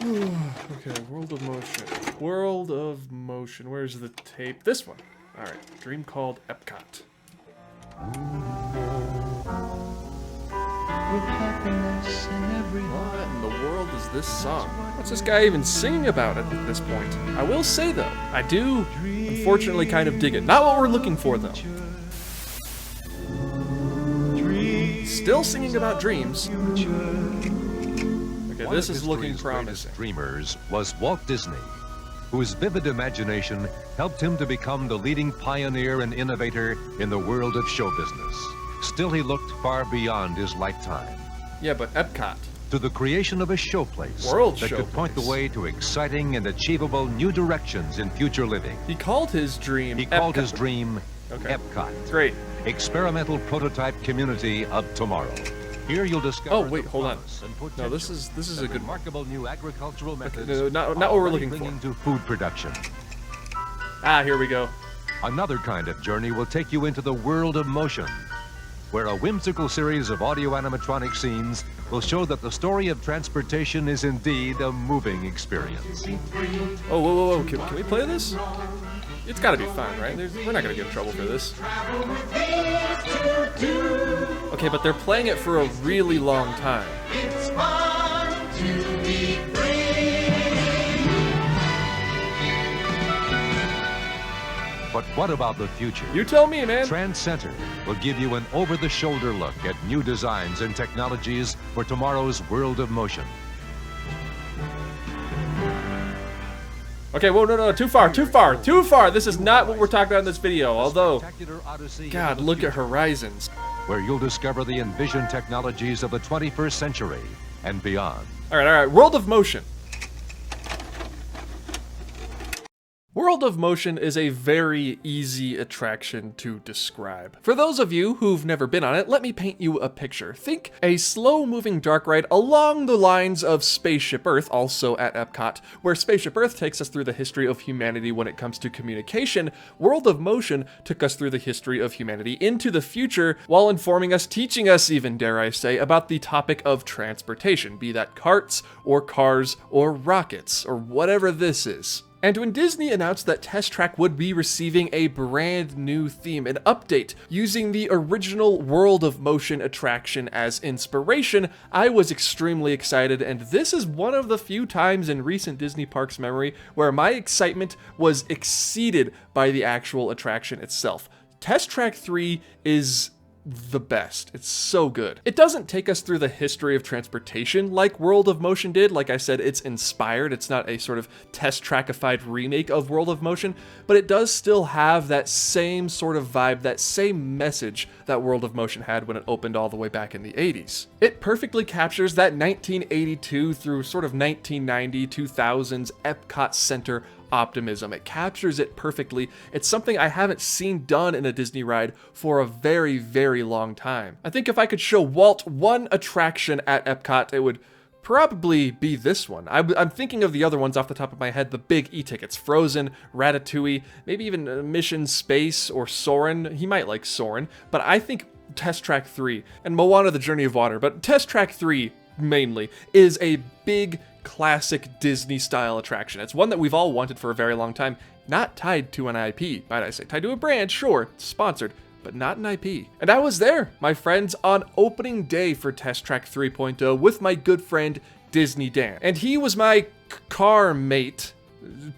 Okay, World of Motion. World of Motion. Where's the tape? This one. Alright, Dream called Epcot. What in the world is this song? What's this guy even singing about at this point? I will say though, I do unfortunately kind of dig it. Not what we're looking for though. Still singing about dreams. Okay, this is looking promising. Dreamers was Walt Disney, whose vivid imagination helped him to become the leading pioneer and innovator in the world of show business. Still, he looked far beyond his lifetime. Yeah, but Epcot. To the creation of a showplace that could point the way to exciting and achievable new directions in future living. He called his dream Epcot. Great. Experimental prototype community of tomorrow. Here you'll discover. Oh wait, hold on. No, this is a good remarkable new agricultural methods. Okay, no, not what we're looking for. To food production. Ah, here we go. Another kind of journey will take you into the world of motion, where a whimsical series of audio animatronic scenes will show that the story of transportation is indeed a moving experience. Oh, whoa. Can we play this? It's gotta be fun, right? We're not gonna get in trouble for this. Okay, but they're playing it for a really long time. It's fun to be free. But what about the future? You tell me, man. Trans Center will give you an over-the-shoulder look at new designs and technologies for tomorrow's world of motion. Okay, whoa, no, too far. This is not what we're talking about in this video, although, God, look at Horizons. Where you'll discover the envisioned technologies of the 21st century and beyond. All right, World of Motion. World of Motion is a very easy attraction to describe. For those of you who've never been on it, let me paint you a picture. Think a slow-moving dark ride along the lines of Spaceship Earth, also at Epcot, where Spaceship Earth takes us through the history of humanity when it comes to communication. World of Motion took us through the history of humanity into the future while informing us, teaching us even, dare I say, about the topic of transportation, be that carts or cars or rockets or whatever this is. And when Disney announced that Test Track would be receiving a brand new theme, an update, using the original World of Motion attraction as inspiration, I was extremely excited, and this is one of the few times in recent Disney parks memory where my excitement was exceeded by the actual attraction itself. Test Track 3 is the best. It's so good. It doesn't take us through the history of transportation like World of Motion did. Like I said, it's inspired. It's not a sort of Test Trackified remake of World of Motion, but it does still have that same sort of vibe, that same message that World of Motion had when it opened all the way back in the 80s. It perfectly captures that 1982 through sort of 1990, 2000s Epcot Center optimism. It captures it perfectly. It's something I haven't seen done in a Disney ride for a very, very long time. I think if I could show Walt one attraction at Epcot, it would probably be this one. I'm thinking of the other ones off the top of my head, the big e-tickets, Frozen, Ratatouille, maybe even Mission Space or Soarin'. He might like Soarin', but I think Test Track 3 and Moana the Journey of Water, but Test Track 3 mainly is a big classic Disney style attraction. It's one that we've all wanted for a very long time, not tied to an IP, might I say. Tied to a brand, sure, sponsored, but not an IP. And I was there, my friends, on opening day for Test Track 3.0 with my good friend Disney Dan. And he was my car mate,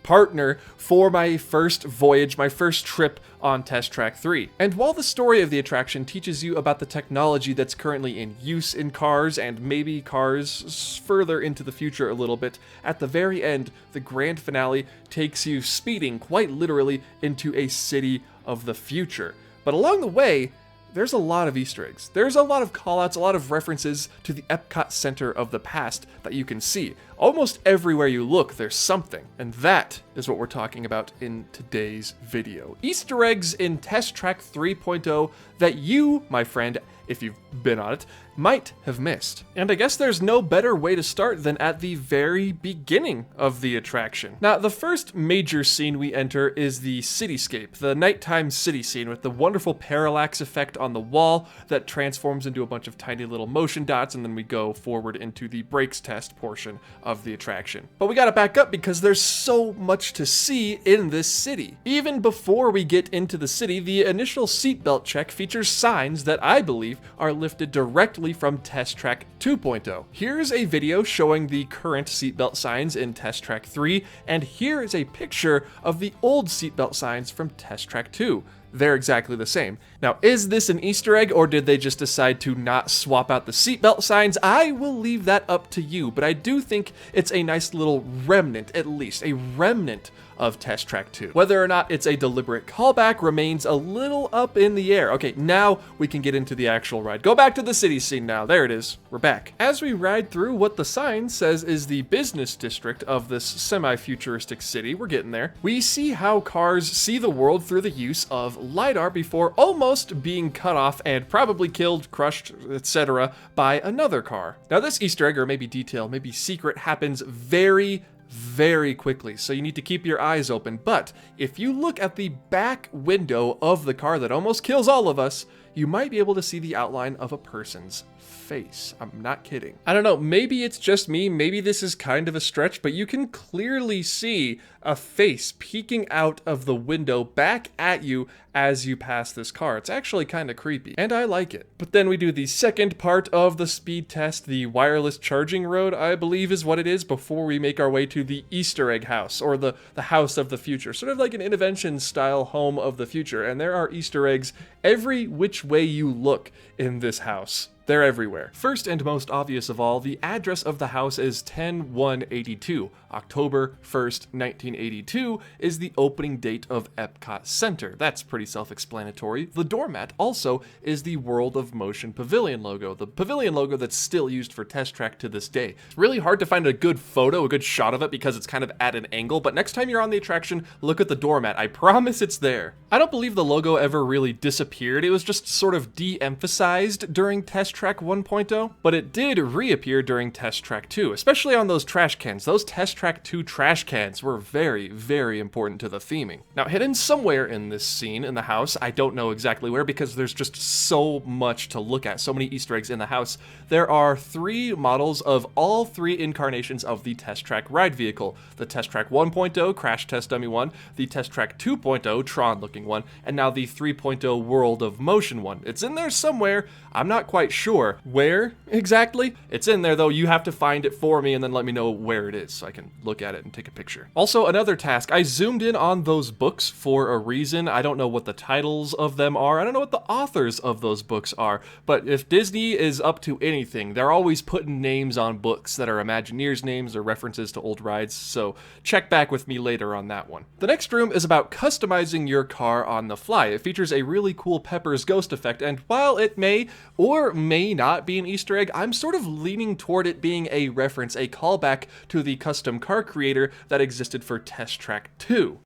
partner for my first voyage, my first trip on Test Track 3. And while the story of the attraction teaches you about the technology that's currently in use in cars and maybe cars further into the future a little bit, at the very end, the grand finale takes you speeding quite literally into a city of the future. But along the way, there's a lot of Easter eggs. There's a lot of callouts, a lot of references to the Epcot Center of the past that you can see. Almost everywhere you look, there's something. And that is what we're talking about in today's video. Easter eggs in Test Track 3.0 that you, my friend, if you've been on it, might have missed. And I guess there's no better way to start than at the very beginning of the attraction. Now, the first major scene we enter is the cityscape, the nighttime city scene with the wonderful parallax effect on the wall that transforms into a bunch of tiny little motion dots, and then we go forward into the brakes test portion of the attraction. But we gotta back up because there's so much to see in this city. Even before we get into the city, the initial seatbelt check features signs that I believe are lifted directly from Test Track 2.0. Here's a video showing the current seatbelt signs in Test Track 3, and here is a picture of the old seatbelt signs from Test Track 2. They're exactly the same. Now, is this an Easter egg, or did they just decide to not swap out the seatbelt signs? I will leave that up to you, but I do think it's a nice little remnant, at least, a remnant of Test Track 2. Whether or not it's a deliberate callback remains a little up in the air. Okay, now we can get into the actual ride. Go back to the city scene now. There it is. We're back. As we ride through what the sign says is the business district of this semi-futuristic city, we're getting there, we see how cars see the world through the use of LiDAR before almost being cut off and probably killed, crushed, etc. by another car. Now this Easter egg, or maybe detail, maybe secret, happens very quickly, so you need to keep your eyes open. But if you look at the back window of the car that almost kills all of us, you might be able to see the outline of a person's face. I'm not kidding. I don't know, maybe it's just me, maybe this is kind of a stretch, but you can clearly see a face peeking out of the window back at you as you pass this car. It's actually kind of creepy, and I like it. But then we do the second part of the speed test, the wireless charging road, I believe is what it is, before we make our way to the Easter egg house, or the house of the future, sort of like an intervention style home of the future. And there are Easter eggs every which way you look in this house. They're everywhere. First and most obvious of all, the address of the house is 10182. October 1st, 1982 is the opening date of Epcot Center. That's pretty self-explanatory. The doormat also is the World of Motion Pavilion logo, the pavilion logo that's still used for Test Track to this day. It's really hard to find a good photo, a good shot of it, because it's kind of at an angle, but next time you're on the attraction, look at the doormat. I promise it's there. I don't believe the logo ever really disappeared. It was just sort of de-emphasized during Test Track 1.0, but it did reappear during Test Track 2, especially on those trash cans. Those Test Track 2 trash cans were very important to the theming. Now, hidden somewhere in this scene, in the house, I don't know exactly where because there's just so much to look at, so many Easter eggs in the house, there are 3 models of all 3 incarnations of the Test Track ride vehicle. The Test Track 1.0 Crash Test Dummy 1, the Test Track 2.0 Tron looking one, and now the 3.0 World of Motion one. It's in there somewhere. I'm not quite sure where exactly. It's in there though. You have to find it for me and then let me know where it is so I can look at it and take a picture. Also, another task. I zoomed in on those books for a reason. I don't know what the titles of them are. I don't know what the authors of those books are, but if Disney is up to anything, they're always putting names on books that are Imagineers names or references to old rides, so check back with me later on that one. The next room is about customizing your car on the fly. It features a really cool Pepper's Ghost effect, and while it may or may not be an Easter egg, I'm sort of leaning toward it being a reference, a callback to the custom car creator that existed for Test Track 2.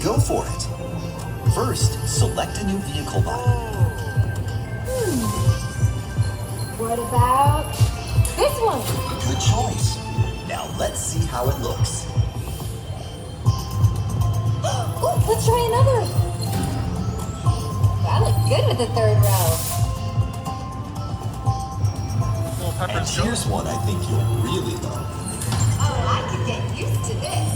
Go for it. First, select a new vehicle model. What about this one? Good choice. Now let's see how it looks. Oh, let's try another. That looks good with the third row. And here's one I think you'll really love. Oh, I could get used to this.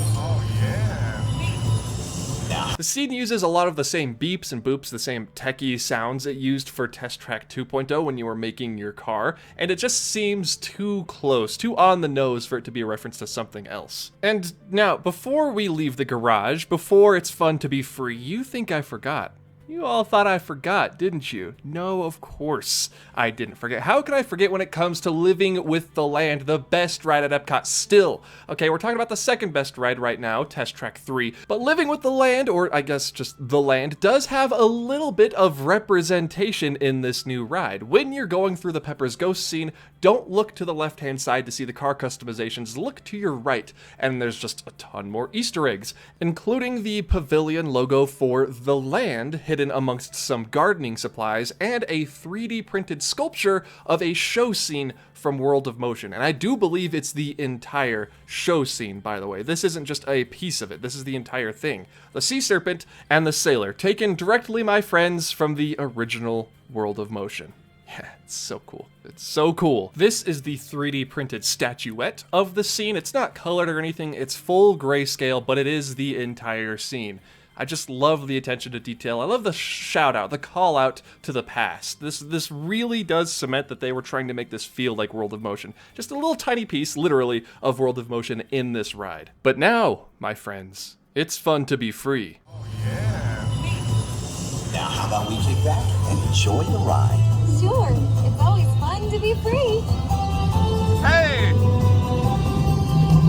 The scene uses a lot of the same beeps and boops, the same techie sounds it used for Test Track 2.0 when you were making your car, and it just seems too close, too on the nose for it to be a reference to something else. And now, before we leave the garage, before it's fun to be free, you think I forgot. You all thought I forgot, didn't you? No, of course I didn't forget. How could I forget when it comes to Living with the Land, the best ride at Epcot still? Okay, we're talking about the second best ride right now, Test Track 3, but Living with the Land, or I guess just the land, does have a little bit of representation in this new ride. When you're going through the Pepper's Ghost scene, don't look to the left-hand side to see the car customizations, look to your right, and there's just a ton more Easter eggs, including the pavilion logo for the land, hidden amongst some gardening supplies, and a 3D printed sculpture of a show scene from World of Motion. And I do believe it's the entire show scene, by the way. This isn't just a piece of it, this is the entire thing. The sea serpent and the sailor, taken directly, my friends, from the original World of Motion. Yeah, it's so cool. It's so cool. This is the 3D printed statuette of the scene. It's not colored or anything. It's full grayscale, but it is the entire scene. I just love the attention to detail. I love the shout out, the call out to the past. This really does cement that they were trying to make this feel like World of Motion. Just a little tiny piece, literally, of World of Motion in this ride. But now, my friends, it's fun to be free. Now, how about we kick back and enjoy the ride? Sure, it's always fun to be free. Hey!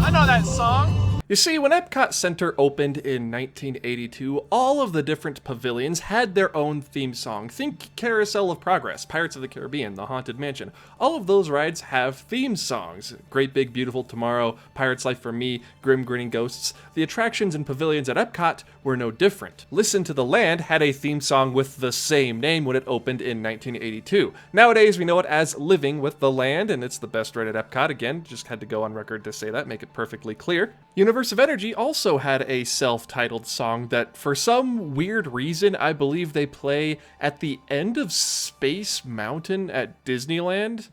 I know that song. You see, when Epcot Center opened in 1982, all of the different pavilions had their own theme song. Think Carousel of Progress, Pirates of the Caribbean, The Haunted Mansion. All of those rides have theme songs. Great Big Beautiful Tomorrow, Pirate's Life for Me, Grim Grinning Ghosts. The attractions and pavilions at Epcot were no different. Listen to the Land had a theme song with the same name when it opened in 1982. Nowadays, we know it as Living with the Land, and it's the best ride at Epcot. Again, just had to go on record to say that, make it perfectly clear. Universe of Energy also had a self-titled song that, for some weird reason, I believe they play at the end of Space Mountain at Disneyland.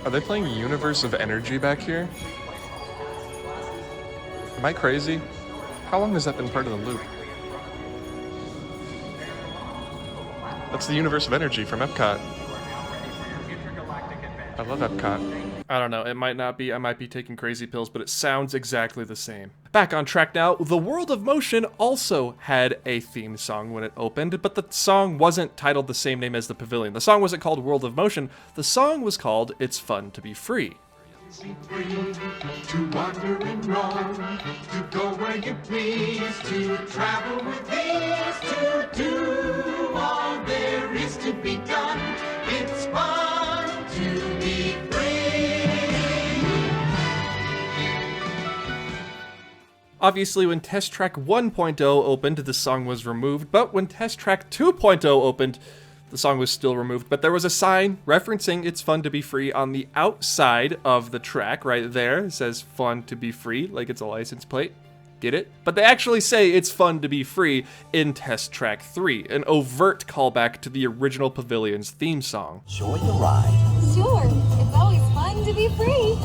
Are they playing Universe of Energy back here? Am I crazy? How long has that been part of the loop? That's the Universe of Energy from Epcot. I love Epcot. I don't know, it might not be, I might be taking crazy pills, but it sounds exactly the same. Back on track now, the World of Motion also had a theme song when it opened, but the song wasn't titled the same name as the pavilion. The song wasn't called World of Motion, the song was called It's Fun to Be Free. Be free to wander and roam, to go where you please, to travel with ease, to do all there is to be done. It's fun to be free. Obviously, when Test Track 1.0 opened, the song was removed, but when Test Track 2.0 opened, the song was still removed, but there was a sign referencing It's Fun to Be Free on the outside of the track right there. It says Fun to Be Free, like it's a license plate. Get it? But they actually say It's Fun to Be Free in Test Track 3, an overt callback to the original pavilion's theme song. Enjoy the ride. Sure, it's always fun to be free.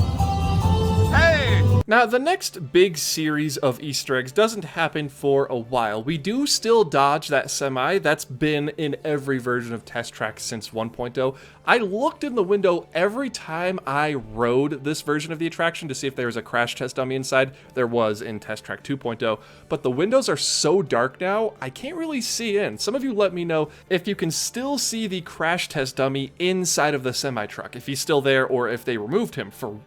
Hey! Now, the next big series of Easter eggs doesn't happen for a while. We do still dodge that semi. That's been in every version of Test Track since 1.0. I looked in the window every time I rode this version of the attraction to see if there was a crash test dummy inside. There was in Test Track 2.0, but the windows are so dark now, I can't really see in. Some of you let me know if you can still see the crash test dummy inside of the semi-truck, if he's still there or if they removed him for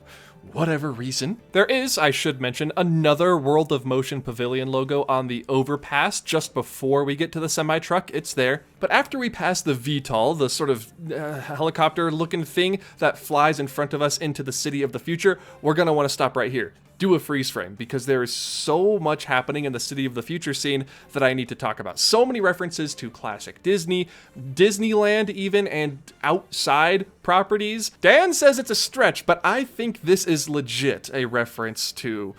whatever reason. There is, I should mention, another World of Motion Pavilion logo on the overpass just before we get to the semi-truck. It's there. But after we pass the VTOL, the sort of helicopter-looking thing that flies in front of us into the city of the future, we're going to want to stop right here. Do a freeze frame, because there is so much happening in the City of the Future scene that I need to talk about. So many references to classic Disney, Disneyland even, and outside properties. Dan says it's a stretch, but I think this is legit a reference to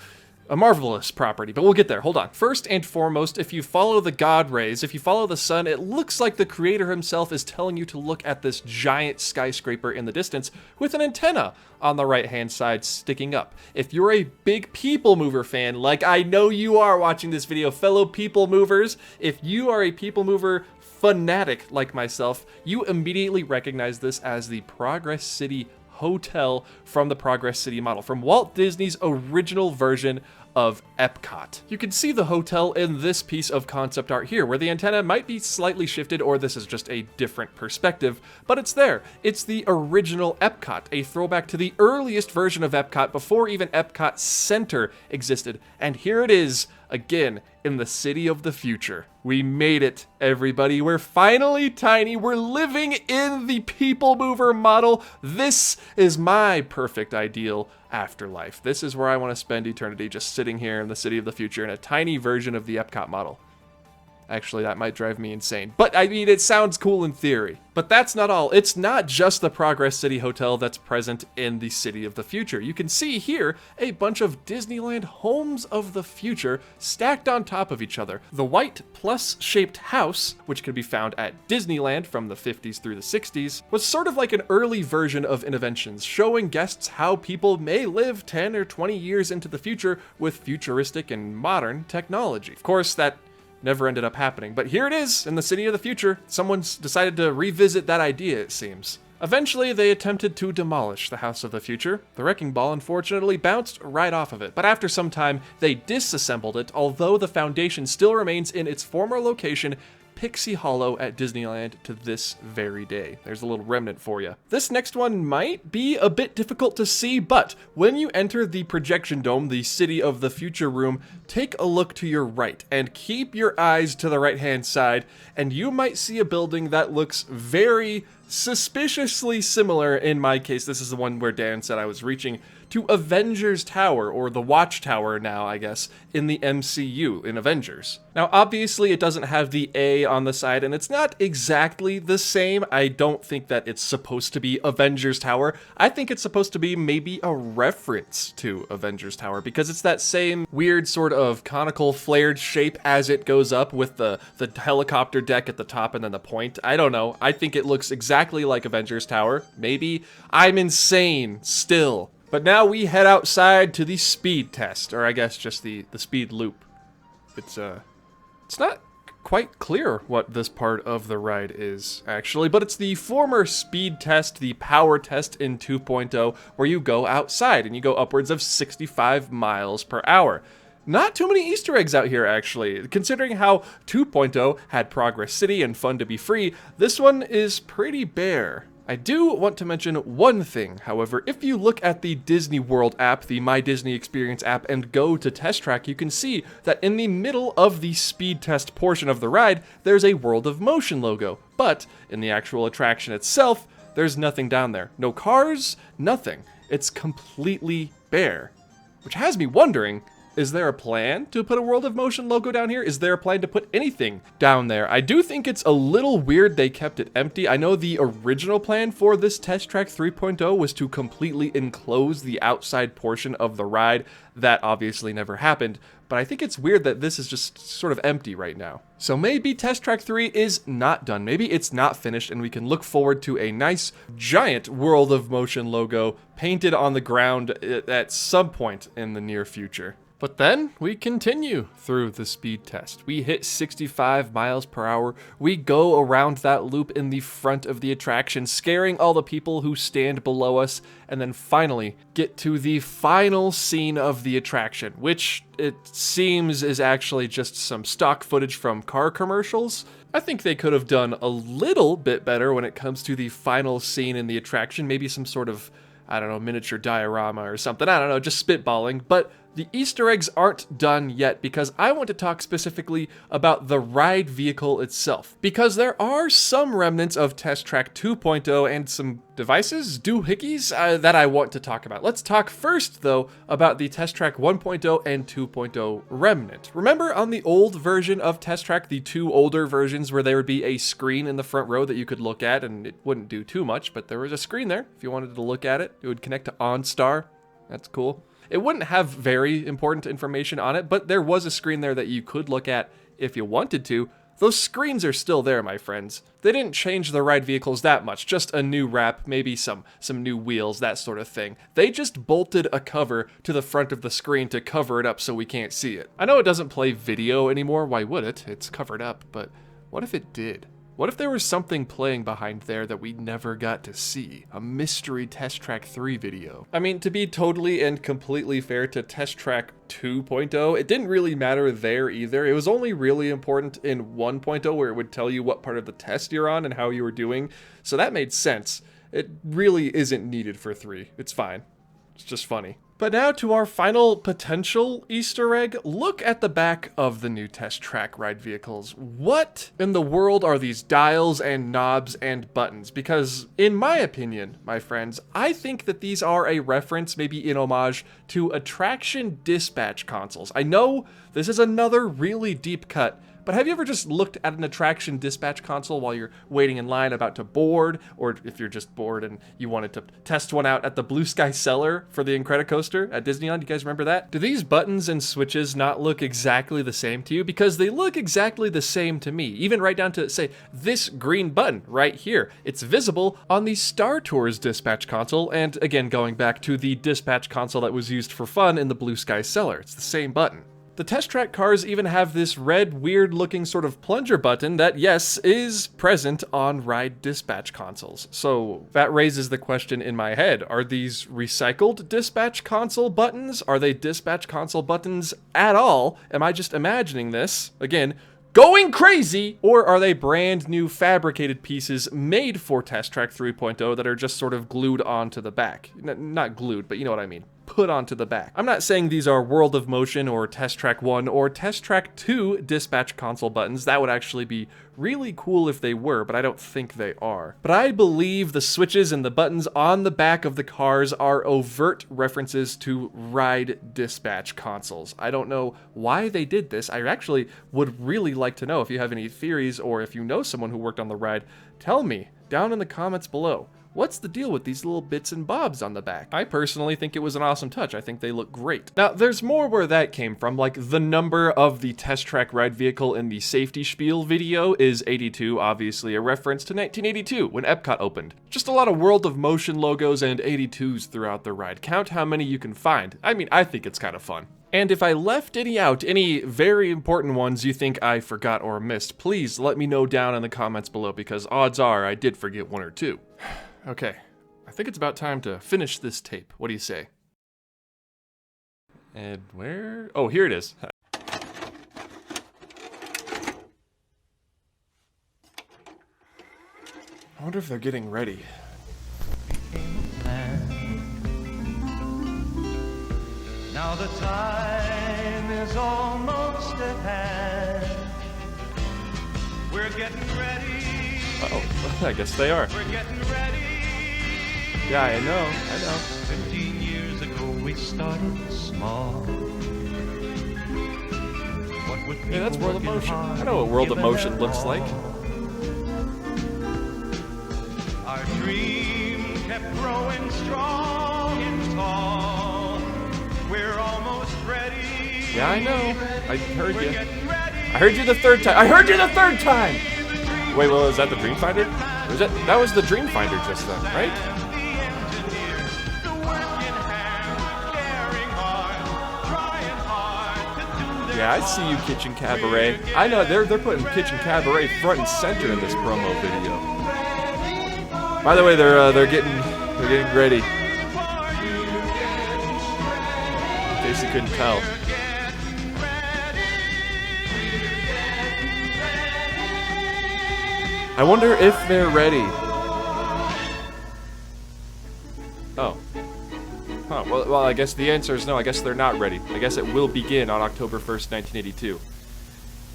a marvelous property, but we'll get there. Hold on. First and foremost, if you follow the God rays, if you follow the sun, it looks like the creator himself is telling you to look at this giant skyscraper in the distance with an antenna on the right-hand side sticking up. If you're a big People Mover fan, like I know you are watching this video, fellow People Movers, if you are a People Mover fanatic like myself, you immediately recognize this as the Progress City Hotel from the Progress City model, from Walt Disney's original version of Epcot. You can see the hotel in this piece of concept art here, where the antenna might be slightly shifted, or this is just a different perspective, but it's there. It's the original Epcot, a throwback to the earliest version of Epcot before even Epcot Center existed. And here it is, again, in the City of the Future. We made it, everybody. We're finally tiny. We're living in the People Mover model. This is my perfect ideal afterlife. This is where I want to spend eternity, just sitting here in the City of the Future in a tiny version of the Epcot model. Actually, that might drive me insane. But I mean, it sounds cool in theory. But that's not all. It's not just the Progress City Hotel that's present in the City of the Future. You can see here a bunch of Disneyland homes of the future stacked on top of each other. The white plus-shaped house, which could be found at Disneyland from the 50s through the 60s, was sort of like an early version of Interventions, showing guests how people may live 10 or 20 years into the future with futuristic and modern technology. Of course, that never ended up happening, but here it is in the City of the Future. Someone's decided to revisit that idea, it seems. Eventually, they attempted to demolish the House of the Future. The wrecking ball unfortunately bounced right off of it, but after some time, they disassembled it, although the foundation still remains in its former location, Pixie Hollow at Disneyland to this very day. There's a little remnant for you. This next one might be a bit difficult to see, but when you enter the projection dome, the City of the Future room, take a look to your right and keep your eyes to the right-hand side, and you might see a building that looks very suspiciously similar. In my case, this is the one where Dan said I was reaching, to Avengers Tower, or the Watchtower now, I guess, in the MCU, in Avengers. Now, obviously, it doesn't have the A on the side, and it's not exactly the same. I don't think that it's supposed to be Avengers Tower. I think it's supposed to be maybe a reference to Avengers Tower, because it's that same weird sort of conical flared shape as it goes up with the helicopter deck at the top and then the point. I don't know. I think it looks exactly like Avengers Tower. Maybe. I'm insane still. But now we head outside to the speed test, or I guess just the speed loop. It's not quite clear what this part of the ride is, actually, but it's the former speed test, the power test in 2.0, where you go outside and you go upwards of 65 miles per hour. Not too many Easter eggs out here, actually. Considering how 2.0 had Progress City and Fun to be Free, this one is pretty bare. I do want to mention one thing, however. If you look at the Disney World app, the My Disney Experience app, and go to Test Track, you can see that in the middle of the speed test portion of the ride, there's a World of Motion logo. But in the actual attraction itself, there's nothing down there. No cars, nothing. It's completely bare. Which has me wondering, is there a plan to put a World of Motion logo down here? Is there a plan to put anything down there? I do think it's a little weird they kept it empty. I know the original plan for this Test Track 3.0 was to completely enclose the outside portion of the ride. That obviously never happened, but I think it's weird that this is just sort of empty right now. So maybe Test Track 3 is not done. Maybe it's not finished and we can look forward to a nice giant World of Motion logo painted on the ground at some point in the near future. But then we continue through the speed test. We hit 65 miles per hour. We go around that loop in the front of the attraction, scaring all the people who stand below us, and then finally get to the final scene of the attraction, which it seems is actually just some stock footage from car commercials. I think they could have done a little bit better when it comes to the final scene in the attraction, maybe some sort of, I don't know, miniature diorama or something. I don't know, just spitballing. But the Easter eggs aren't done yet, because I want to talk specifically about the ride vehicle itself. Because there are some remnants of Test Track 2.0 and some devices, doohickeys, that I want to talk about. Let's talk first, though, about the Test Track 1.0 and 2.0 remnant. Remember on the old version of Test Track, the two older versions where there would be a screen in the front row that you could look at, and it wouldn't do too much, but there was a screen there. If you wanted to look at it, it would connect to OnStar. That's cool. It wouldn't have very important information on it, but there was a screen there that you could look at if you wanted to. Those screens are still there, my friends. They didn't change the ride vehicles that much, just a new wrap, maybe some new wheels, that sort of thing. They just bolted a cover to the front of the screen to cover it up so we can't see it. I know it doesn't play video anymore, why would it? It's covered up, but what if it did? What if there was something playing behind there that we never got to see? A mystery Test Track 3 video. I mean, to be totally and completely fair to Test Track 2.0, it didn't really matter there either. It was only really important in 1.0, where it would tell you what part of the test you're on and how you were doing. So that made sense. It really isn't needed for 3. It's fine. It's just funny. But now to our final potential Easter egg. Look at the back of the new Test Track ride vehicles. What in the world are these dials and knobs and buttons? Because in my opinion, my friends, I think that these are a reference, maybe in homage, to attraction dispatch consoles. I know this is another really deep cut, but have you ever just looked at an attraction dispatch console while you're waiting in line about to board, or if you're just bored and you wanted to test one out at the Blue Sky Cellar for the Incredicoaster at Disneyland? You guys remember that? Do these buttons and switches not look exactly the same to you? Because they look exactly the same to me, even right down to, say, this green button right here. It's visible on the Star Tours dispatch console, and again, going back to the dispatch console that was used for fun in the Blue Sky Cellar. It's the same button. The Test Track cars even have this red, weird-looking sort of plunger button that, yes, is present on ride dispatch consoles. So that raises the question in my head, are these recycled dispatch console buttons? Are they dispatch console buttons at all? Am I just imagining this? Again, going crazy? Or are they brand new fabricated pieces made for Test Track 3.0 that are just sort of glued onto the back? Not glued, but you know what I mean. Put onto the back. I'm not saying these are World of Motion or Test Track 1 or Test Track 2 dispatch console buttons. That would actually be really cool if they were, but I don't think they are. But I believe the switches and the buttons on the back of the cars are overt references to ride dispatch consoles. I don't know why they did this. I actually would really like to know. If you have any theories or if you know someone who worked on the ride, tell me down in the comments below. What's the deal with these little bits and bobs on the back? I personally think it was an awesome touch. I think they look great. Now, there's more where that came from, like the number of the Test Track ride vehicle in the safety spiel video is 82, obviously a reference to 1982 when Epcot opened. Just a lot of World of Motion logos and 82s throughout the ride. Count how many you can find. I mean, I think it's kind of fun. And if I left any out, any very important ones you think I forgot or missed, please let me know down in the comments below, because odds are I did forget one or two. Okay, I think it's about time to finish this tape. What do you say? And where? Oh, here it is. I wonder if they're getting ready. Now the time is almost at hand. We're getting ready. Oh, I guess they are. We're getting ready. Yeah, I know. 15 years ago we started small. What would Yeah, that's people World of working Motion. hard I know what World of giving Motion their looks like. Our dream kept growing strong and tall. We're almost ready. Yeah, I know. I heard We're you. getting ready. I heard you the third time. I heard you the third time! Wait, well, is that the Dreamfinder? Was that was the Dreamfinder just then, right? Yeah, I see you, Kitchen Cabaret. I know they're putting Kitchen Cabaret front and center in this promo video. By the way, they're getting ready. In case you couldn't tell. I wonder if they're ready. Oh. Huh, well, I guess the answer is no. I guess they're not ready. I guess it will begin on October 1st, 1982.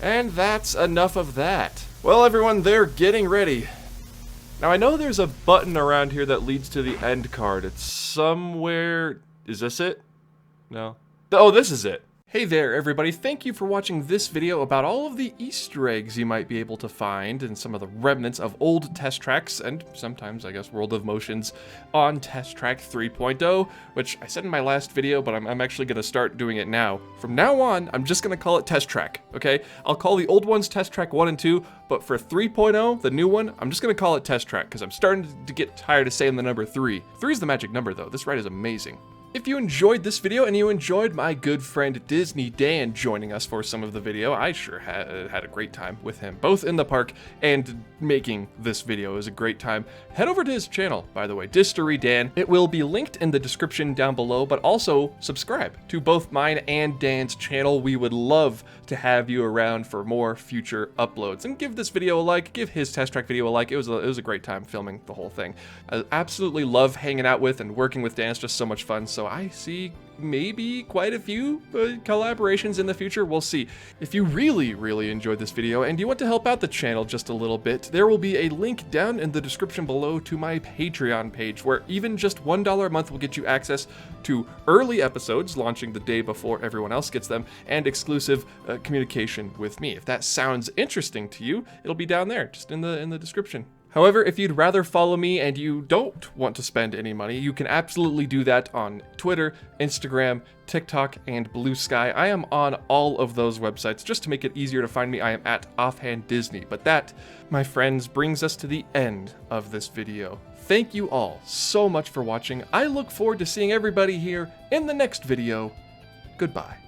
And that's enough of that. Well, everyone, they're getting ready. Now, I know there's a button around here that leads to the end card. It's somewhere... Is this it? No. Oh, this is it. Hey there, everybody. Thank you for watching this video about all of the Easter eggs you might be able to find and some of the remnants of old Test Tracks and sometimes, I guess, World of Motions on Test Track 3.0, which I said in my last video, but I'm actually going to start doing it now. From now on, I'm just going to call it Test Track, okay? I'll call the old ones Test Track 1 and 2, but for 3.0, the new one, I'm just going to call it Test Track because I'm starting to get tired of saying the number 3. 3 is the magic number, though. This ride is amazing. If you enjoyed this video and you enjoyed my good friend Disney Dan joining us for some of the video, I sure had a great time with him, both in the park and making this video. It was a great time. Head over to his channel, by the way, Distory Dan. It will be linked in the description down below, but also subscribe to both mine and Dan's channel. We would love to have you around for more future uploads. And give this video a like, give his Test Track video a like. It was a great time filming the whole thing. I absolutely love hanging out with and working with Dan. It's just so much fun. So I see maybe quite a few collaborations in the future. We'll see. If you really enjoyed this video and you want to help out the channel just a little bit, there will be a link down in the description below to my Patreon page, where even just $1 a month will get you access to early episodes launching the day before everyone else gets them, and exclusive communication with me. If that sounds interesting to you, it'll be down there, just in the description. However, if you'd rather follow me and you don't want to spend any money, you can absolutely do that on Twitter, Instagram, TikTok, and Blue Sky. I am on all of those websites. Just to make it easier to find me, I am at Offhand Disney. But that, my friends, brings us to the end of this video. Thank you all so much for watching. I look forward to seeing everybody here in the next video. Goodbye.